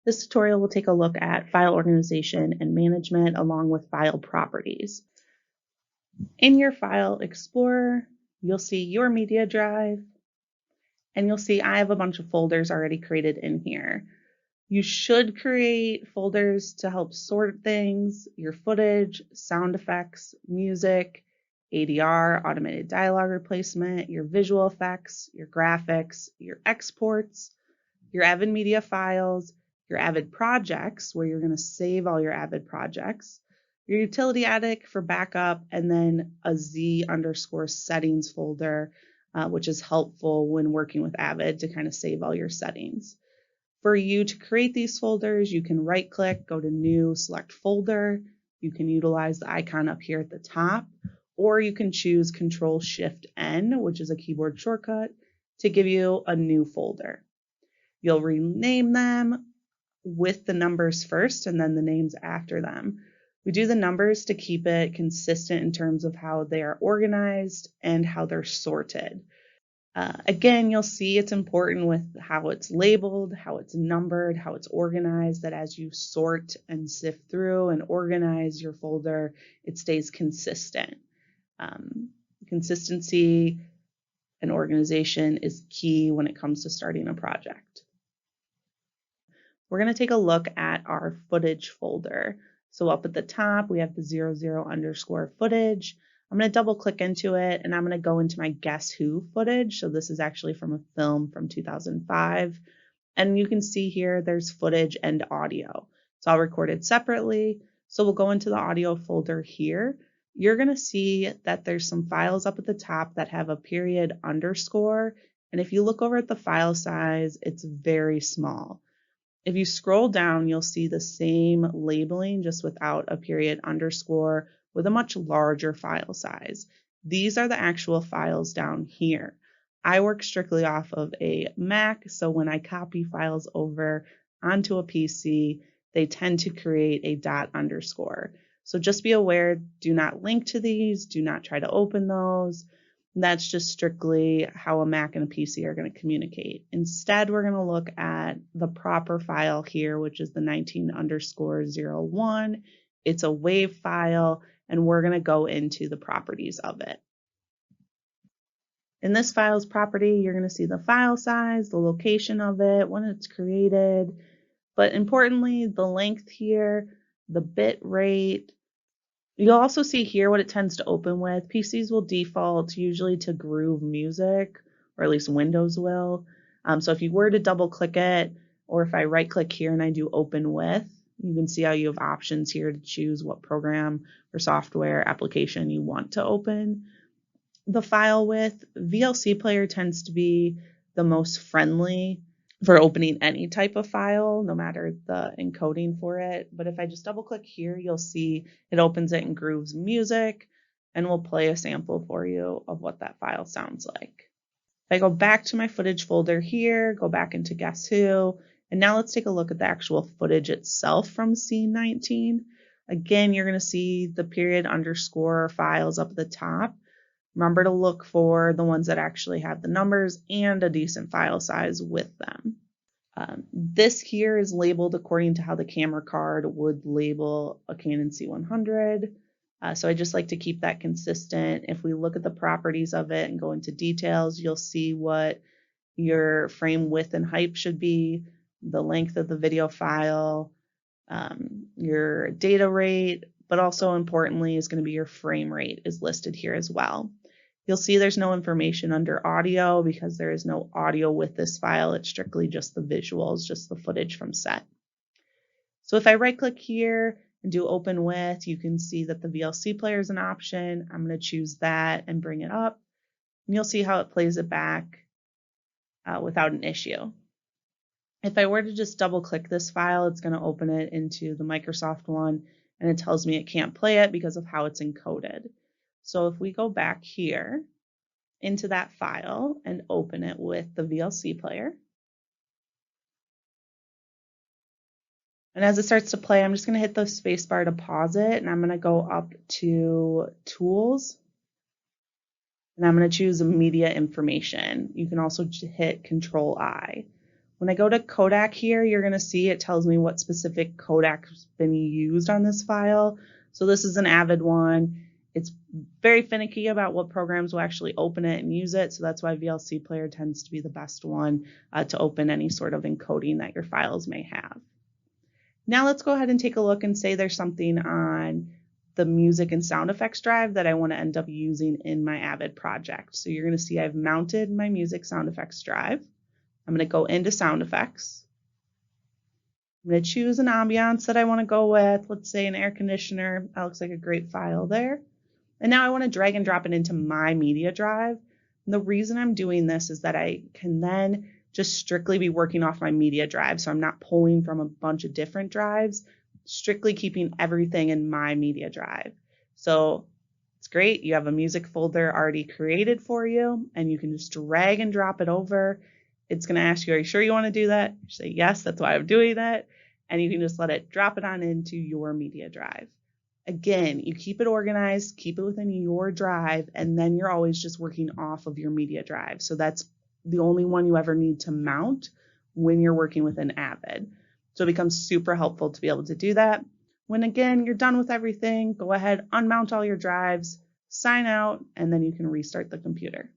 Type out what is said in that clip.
This tutorial will take a look at file organization and management along with file properties. In your File Explorer, you'll see your media drive, and you'll see I have a bunch of folders already created in here. You should create folders to help sort things, your footage, sound effects, music, ADR, automated dialogue replacement, your visual effects, your graphics, your exports, your Avid media files, your Avid projects, where you're going to save all your Avid projects, your utility attic for backup, and then a Z_settings folder, which is helpful when working with Avid to kind of save all your settings. For you to create these folders, you can right click, go to new, select folder. You can utilize the icon up here at the top, or you can choose Control-Shift-N, which is a keyboard shortcut, to give you a new folder. You'll rename them with the numbers first and then the names after them. We do the numbers to keep it consistent in terms of how they are organized and how they're sorted. Again, you'll see it's important with how it's labeled, how it's numbered, how it's organized, that as you sort and sift through and organize your folder, it stays consistent. Consistency and organization is key when it comes to starting a project. We're going to take a look at our footage folder. So up at the top, we have the 00_ footage. I'm going to double click into it and I'm going to go into my Guess Who footage. So this is actually from a film from 2005. And you can see here there's footage and audio. It's all recorded separately. So we'll go into the audio folder here. You're going to see that there's some files up at the top that have a period underscore. And if you look over at the file size, it's very small. If you scroll down, you'll see the same labeling just without a period underscore with a much larger file size. These are the actual files down here. I work strictly off of a Mac, so when I copy files over onto a PC, they tend to create a ._. So just be aware, do not link to these, do not try to open those. That's just strictly how a Mac and a PC are going to communicate. Instead, we're going to look at the proper file here, which is the 19_01. It's a WAV file, and we're going to go into the properties of it. In this file's property, you're going to see the file size, the location of it, when it's created, but importantly, the length here, the bit rate. You'll also see here what it tends to open with. PCs will default usually to Groove Music, or at least Windows will. So if you were to double click it, or if I right click here and I do open with, you can see how you have options here to choose what program or software application you want to open the file with. VLC Player tends to be the most friendly for opening any type of file, no matter the encoding for it. But if I just double click here, you'll see it opens it in Grooves Music, and we'll play a sample for you of what that file sounds like. If I go back to my footage folder here, go back into Guess Who, and now let's take a look at the actual footage itself from scene 19. Again, you're going to see the period underscore files up at the top. Remember to look for the ones that actually have the numbers and a decent file size with them. This here is labeled according to how the camera card would label a Canon C100. So I just like to keep that consistent. If we look at the properties of it and go into details, you'll see what your frame width and height should be, the length of the video file, your data rate, but also importantly is going to be your frame rate is listed here as well. You'll see there's no information under audio because there is no audio with this file. It's strictly just the visuals, just the footage from set. So if I right click here and do open with, you can see that the VLC player is an option. I'm going to choose that and bring it up. And you'll see how it plays it back without an issue. If I were to just double click this file, it's going to open it into the Microsoft one, and it tells me it can't play it because of how it's encoded. So if we go back here into that file and open it with the VLC player, and as it starts to play, I'm just going to hit the space bar to pause it, and I'm going to go up to Tools, and I'm going to choose Media Information. You can also hit Control-I. When I go to Kodak here, you're going to see it tells me what specific Kodak has been used on this file. So this is an Avid one. It's very finicky about what programs will actually open it and use it. So that's why VLC Player tends to be the best one to open any sort of encoding that your files may have. Now let's go ahead and take a look and say there's something on the music and sound effects drive that I want to end up using in my Avid project. So you're going to see I've mounted my music sound effects drive. I'm going to go into sound effects. I'm going to choose an ambiance that I want to go with. Let's say an air conditioner. That looks like a great file there. And now I want to drag and drop it into my media drive. And the reason I'm doing this is that I can then just strictly be working off my media drive. So I'm not pulling from a bunch of different drives, strictly keeping everything in my media drive. So it's great. You have a music folder already created for you, and you can just drag and drop it over. It's going to ask you, are you sure you want to do that? You say, yes, that's why I'm doing that. And you can just let it drop it on into your media drive. Again, you keep it organized, keep it within your drive, and then you're always just working off of your media drive. So that's the only one you ever need to mount when you're working with an Avid. So it becomes super helpful to be able to do that. When again, you're done with everything, go ahead, unmount all your drives, sign out, and then you can restart the computer.